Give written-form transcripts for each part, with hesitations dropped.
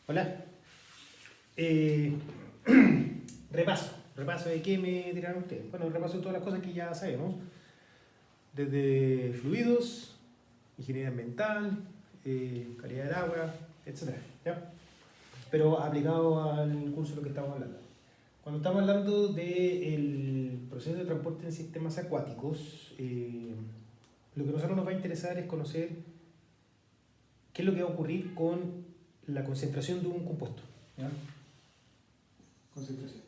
Hola. Eh, repaso de qué me dirán ustedes. Bueno, repaso de todas las cosas que ya sabemos, desde fluidos, ingeniería ambiental, calidad del agua, etc. ¿Ya? Pero aplicado al curso de lo que estamos hablando. Cuando estamos hablando del proceso de transporte en sistemas acuáticos, lo que a nosotros nos va a interesar es conocer qué es lo que va a ocurrir con la concentración de un compuesto. ¿Ya? Concentración.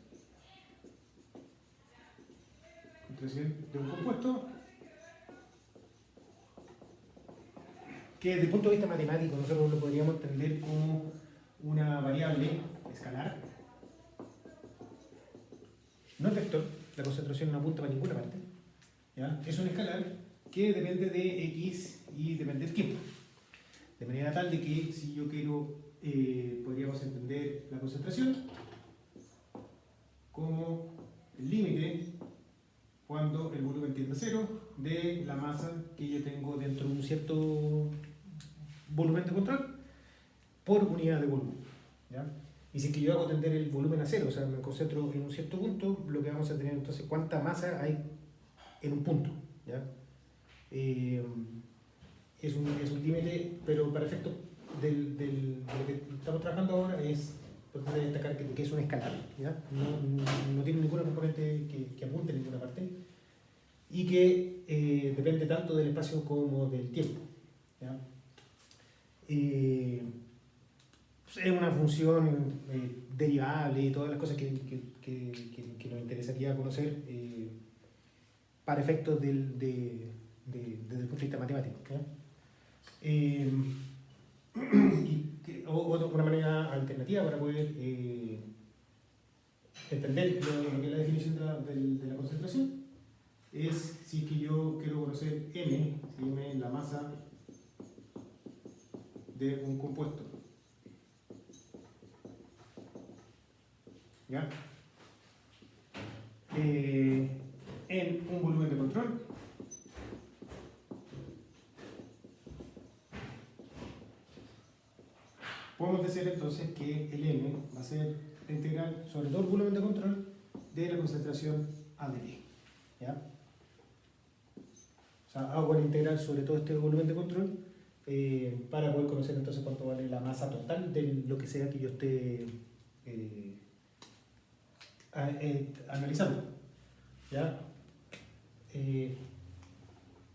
Concentración de un compuesto que desde el punto de vista matemático nosotros lo podríamos entender como una variable escalar. No es vector, la concentración no apunta para ninguna parte. ¿Ya? Es un escalar que depende de x y depende del tiempo. De manera tal de que si yo quiero, podríamos entender la concentración como el límite cuando el volumen tiende a cero de la masa que yo tengo dentro de un cierto volumen de control por unidad de volumen. ¿Ya? Y si es que yo hago tender el volumen a cero, o sea, me concentro en un cierto punto, lo que vamos a tener entonces cuánta masa hay en un punto. ¿Ya? Es un límite, pero para efectos de lo que estamos trabajando ahora es importante destacar que es un escalar, ¿ya? No tiene ninguna componente que apunte en ninguna parte y que depende tanto del espacio como del tiempo. ¿Ya? Es una función derivable y todas las cosas que nos interesaría conocer para efectos desde el punto de vista matemático. ¿Ya? Una manera alternativa para poder entender lo que es la definición de la concentración es si es que yo quiero conocer M, si M es la masa de un compuesto. ¿Ya? En un volumen de control podemos decir entonces que el M va a ser la integral sobre todo el volumen de control de la concentración A de B. ¿Ya? O sea, hago la integral sobre todo este volumen de control para poder conocer entonces cuánto vale la masa total de lo que sea que yo esté analizando. ¿Ya?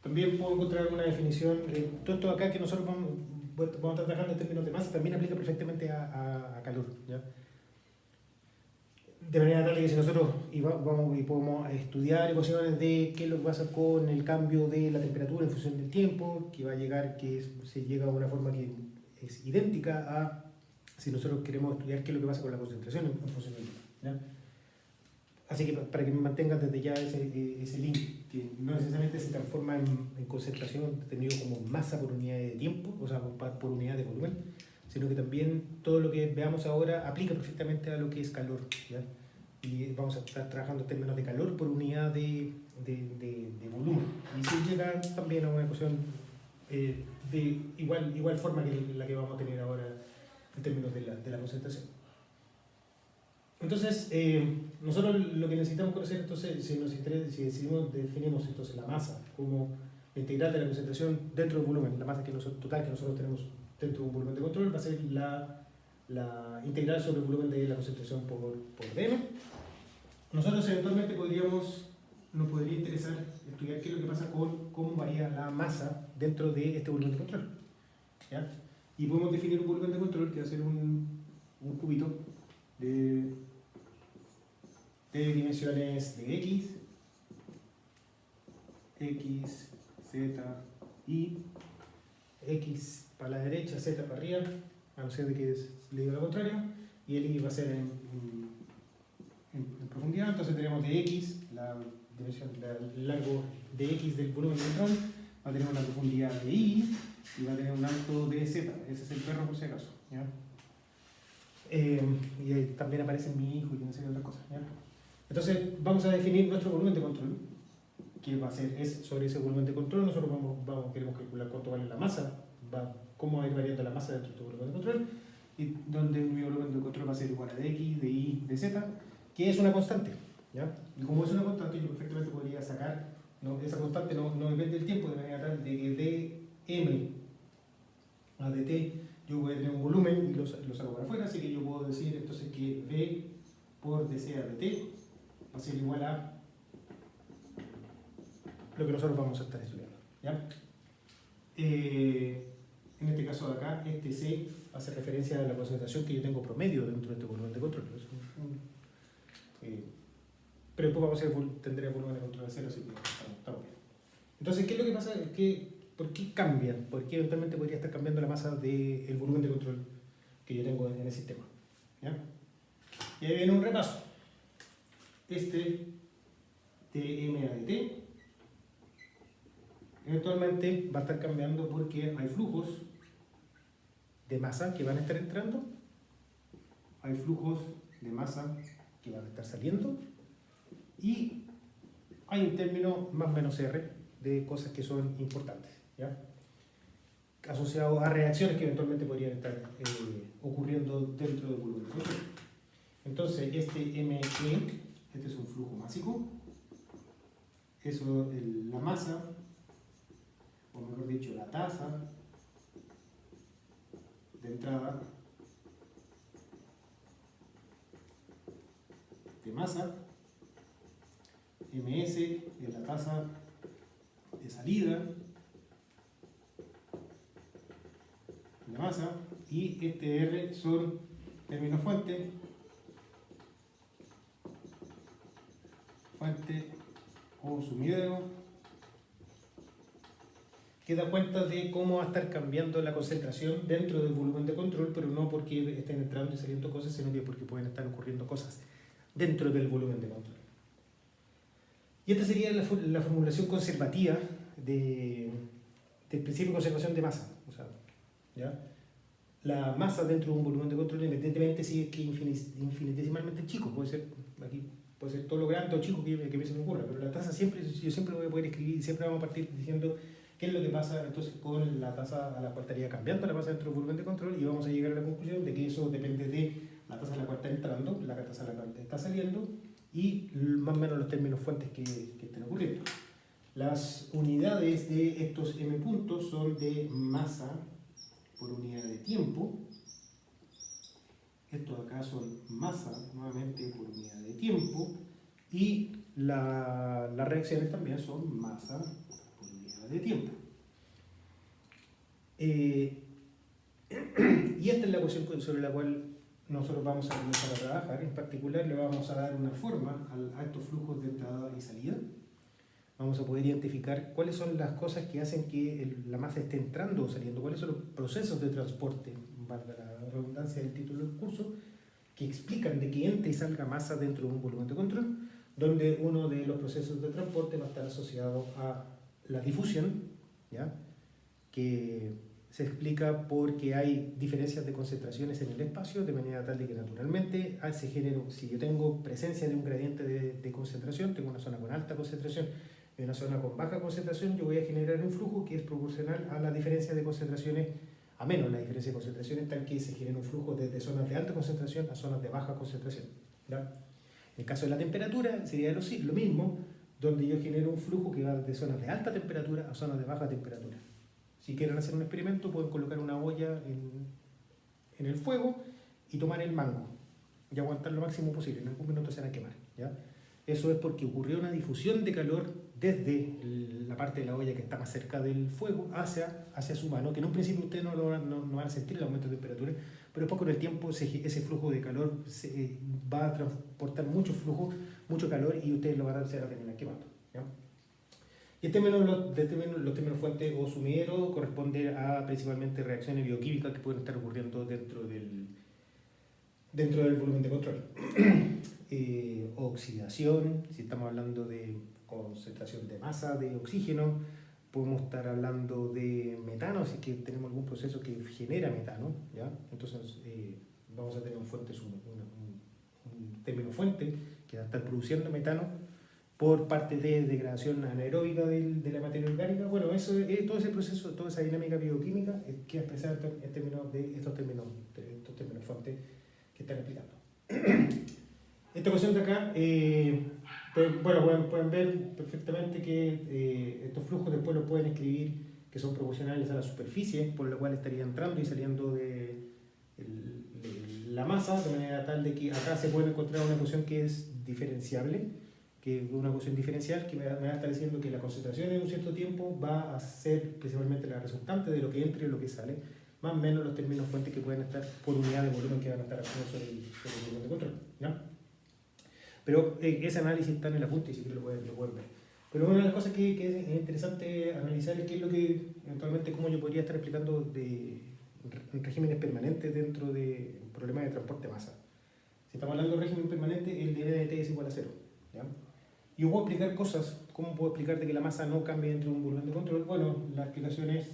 También puedo encontrar una definición, todo esto acá que nosotros vamos a estar trabajando en términos de masa también aplica perfectamente a calor. ¿Ya? De manera tal que si nosotros vamos y podemos estudiar ecuaciones de qué es lo que pasa con el cambio de la temperatura en función del tiempo, que va a llegar, se llega a una forma que es idéntica a si nosotros queremos estudiar qué es lo que pasa con la concentración en función del tiempo. ¿Ya? Así que para que me mantengan desde ya ese link, que no necesariamente se transforma en concentración tenido como masa por unidad de tiempo, o sea, por unidad de volumen, sino que también todo lo que veamos ahora aplica perfectamente a lo que es calor. ¿Ya? Y vamos a estar trabajando en términos de calor por unidad de volumen. Y se llega también a una ecuación de igual forma que la que vamos a tener ahora en términos de la concentración. Entonces, nosotros lo que necesitamos conocer, entonces, si definimos entonces la masa como la integral de la concentración dentro del volumen, la masa total que nosotros tenemos dentro de un volumen de control, va a ser la integral sobre el volumen de la concentración por dm. Nosotros eventualmente nos podría interesar estudiar qué es lo que pasa con cómo varía la masa dentro de este volumen de control. ¿Ya? Y podemos definir un volumen de control que va a ser un cubito de dimensiones de x, z, y, x para la derecha, z para arriba, a no ser de que le diga lo contrario, y el y va a ser en profundidad. Entonces tenemos de x, el largo de x del volumen de control, va a tener una profundidad de y va a tener un alto de z, ese es el perro por si acaso. ¿Ya? Y también aparece mi hijo y una serie de otras cosas. ¿Ya? Entonces vamos a definir nuestro volumen de control, que va a ser sobre ese volumen de control. Nosotros queremos calcular cuánto vale la masa, cómo va a ir variando la masa dentro de este volumen de control, y donde mi volumen de control va a ser igual a de x, de y, de z, que es una constante, ¿ya? Y como es una constante, yo perfectamente podría sacar, ¿no? Esa constante no depende del tiempo, de manera tal de que de m a dt yo voy a tener un volumen y lo saco para afuera, así que yo puedo decir entonces que v por dc a dt va a ser igual a lo que nosotros vamos a estar estudiando, ¿ya? En este caso de acá, este C hace referencia a la concentración que yo tengo promedio dentro de este volumen de control. Pero después vamos a tener el volumen de control de cero, así que estamos bien. Entonces, ¿qué es lo que pasa? ¿Por qué cambian? ¿Por qué eventualmente podría estar cambiando la masa del volumen de control que yo tengo en el sistema? ¿Ya? Y ahí viene un repaso. Este dm a dt eventualmente va a estar cambiando porque hay flujos de masa que van a estar entrando, hay flujos de masa que van a estar saliendo y hay un término más o menos R de cosas que son importantes, ¿ya? Asociado a reacciones que eventualmente podrían estar ocurriendo dentro del volumen. Entonces, este ME, este es un flujo másico, eso, la masa, o mejor dicho, la tasa de entrada de masa, ms es la tasa de salida de masa, y este R son términos fuente o sumidero, que da cuenta de cómo va a estar cambiando la concentración dentro del volumen de control, pero no porque estén entrando y saliendo cosas, sino que porque pueden estar ocurriendo cosas dentro del volumen de control. Y esta sería la formulación conservativa del principio de conservación de masa. O sea, ¿ya? La masa dentro de un volumen de control, independientemente si es que infinitesimalmente chico, puede ser aquí, puede ser todo lo grande o chico que se me ocurra, pero la tasa siempre, yo siempre lo voy a poder escribir y siempre vamos a partir diciendo qué es lo que pasa entonces con la tasa a la cual estaría cambiando la masa dentro del volumen de control, y vamos a llegar a la conclusión de que eso depende de la tasa a la cual está entrando, la tasa a la cual está saliendo y más o menos los términos fuentes que estén ocurriendo. Las unidades de estos m puntos son de masa por unidad de tiempo. Estos acá son masa nuevamente por unidad de tiempo, y las reacciones también son masa por unidad de tiempo. Y esta es la cuestión sobre la cual nosotros vamos a comenzar a trabajar. En particular le vamos a dar una forma a estos flujos de entrada y salida. Vamos a poder identificar cuáles son las cosas que hacen que la masa esté entrando o saliendo, cuáles son los procesos de transporte, valga la redundancia del título del curso, que explican de que entre y salga masa dentro de un volumen de control, donde uno de los procesos de transporte va a estar asociado a la difusión, ¿ya? Que se explica porque hay diferencias de concentraciones en el espacio, de manera tal de que naturalmente se genera, si yo tengo presencia de un gradiente de concentración, tengo una zona con alta concentración y una zona con baja concentración, yo voy a generar un flujo que es proporcional a la diferencia de concentraciones, a menos la diferencia de concentraciones, tal que se genera un flujo desde zonas de alta concentración a zonas de baja concentración, ¿ya? En el caso de la temperatura sería lo mismo, donde yo genero un flujo que va de zonas de alta temperatura a zonas de baja temperatura. Si quieren hacer un experimento, pueden colocar una olla en el fuego y tomar el mango y aguantar lo máximo posible, en algún minuto se van a quemar, ¿ya? Eso es porque ocurrió una difusión de calor desde la parte de la olla que está más cerca del fuego hacia su mano, que en un principio ustedes no van a sentir el aumento de temperatura, pero después con el tiempo ese flujo de calor va a transportar mucho flujo, mucho calor, y ustedes se van a terminar quemando, ¿ya? Y los términos fuente o sumidero corresponde a principalmente reacciones bioquímicas que pueden estar ocurriendo dentro del volumen de control. Oxidación, si estamos hablando de concentración de masa de oxígeno, podemos estar hablando de metano, si es que tenemos algún proceso que genera metano, ¿ya? Entonces vamos a tener un término fuente que va a estar produciendo metano, por parte de degradación anaeróbica de la materia orgánica. Bueno, eso, todo ese proceso, toda esa dinámica bioquímica queda expresada en términos de estos términos fuentes que están explicando. Esta cuestión de acá, bueno, pueden ver perfectamente que estos flujos después los pueden escribir que son proporcionales a la superficie, por la cual estaría entrando y saliendo de la masa, de manera tal de que acá se puede encontrar una ecuación que es diferenciable, que es una ecuación diferencial que me va a estar diciendo que la concentración en un cierto tiempo va a ser principalmente la resultante de lo que entra y lo que sale, más o menos los términos fuentes que pueden estar por unidad de volumen que van a estar actuando sobre el volumen de control, ¿ya? Pero ese análisis está en el apunte y si quieren lo pueden ver. Pero una de las cosas que es interesante analizar es qué es lo que, eventualmente, cómo yo podría estar explicando de regímenes permanentes dentro de problemas de transporte de masa. Si estamos hablando de régimen permanente, el dB de T es igual a 0. ¿Ya? Y yo puedo explicar cosas, ¿cómo puedo explicar de que la masa no cambie dentro de un volumen de control? Bueno, las explicaciones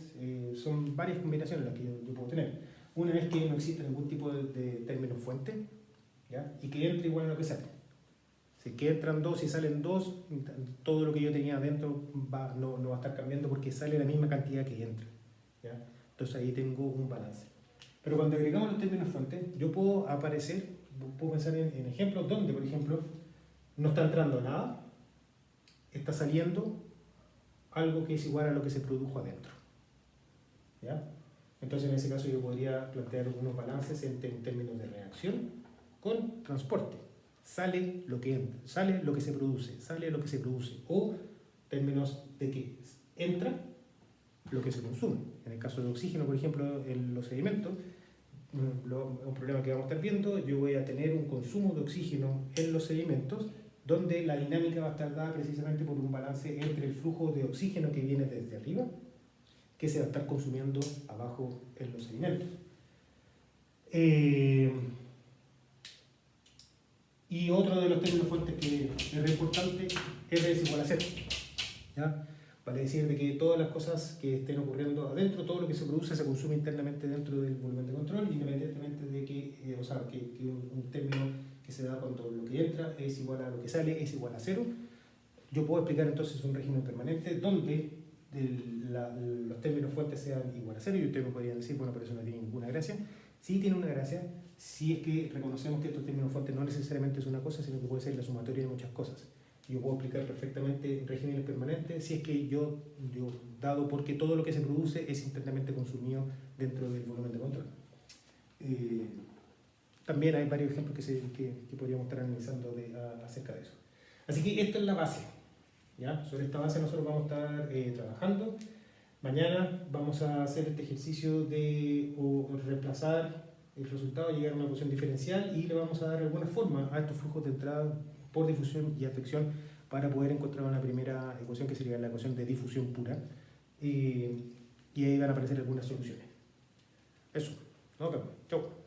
son varias combinaciones las que yo puedo tener. Una es que no existe ningún tipo de término fuente, ¿ya? Y que entre igual a lo que sale. Si que entran dos y salen dos, todo lo que yo tenía adentro no va a estar cambiando porque sale la misma cantidad que entra, ¿ya? Entonces ahí tengo un balance. Pero cuando agregamos los términos fuentes, yo puedo pensar en ejemplos donde, por ejemplo, no está entrando nada, está saliendo algo que es igual a lo que se produjo adentro, ¿ya? Entonces en ese caso yo podría plantear unos balances en términos de reacción con transporte. Sale lo que entra, sale lo que se produce, sale lo que se produce, o términos de que entra lo que se consume. En el caso de oxígeno, por ejemplo, en los sedimentos, un problema que vamos a estar viendo, yo voy a tener un consumo de oxígeno en los sedimentos, donde la dinámica va a estar dada precisamente por un balance entre el flujo de oxígeno que viene desde arriba, que se va a estar consumiendo abajo en los sedimentos. Y otro de los términos fuentes que es re importante, R es igual a 0. ¿Ya? Vale decir de que todas las cosas que estén ocurriendo adentro, todo lo que se produce se consume internamente dentro del volumen de control, independientemente de que, que un término que se da cuando lo que entra es igual a lo que sale, es igual a 0. Yo puedo explicar entonces un régimen permanente donde los términos fuentes sean igual a 0, y ustedes me podrían decir, bueno, pero eso no tiene ninguna gracia. Sí tiene una gracia, si es que reconocemos que estos términos fuentes no necesariamente es una cosa, sino que puede ser la sumatoria de muchas cosas. Yo puedo explicar perfectamente regímenes permanentes si es que yo dado porque todo lo que se produce es internamente consumido dentro del volumen de control. También hay varios ejemplos que podríamos estar analizando acerca de eso. Así que esto es la base, ¿ya? Sobre esta base nosotros vamos a estar trabajando. Mañana vamos a hacer este ejercicio de reemplazar el resultado, llegar a una ecuación diferencial, y le vamos a dar alguna forma a estos flujos de entrada por difusión y advección para poder encontrar una primera ecuación que sería la ecuación de difusión pura, y ahí van a aparecer algunas soluciones. Eso, nos vemos, chao.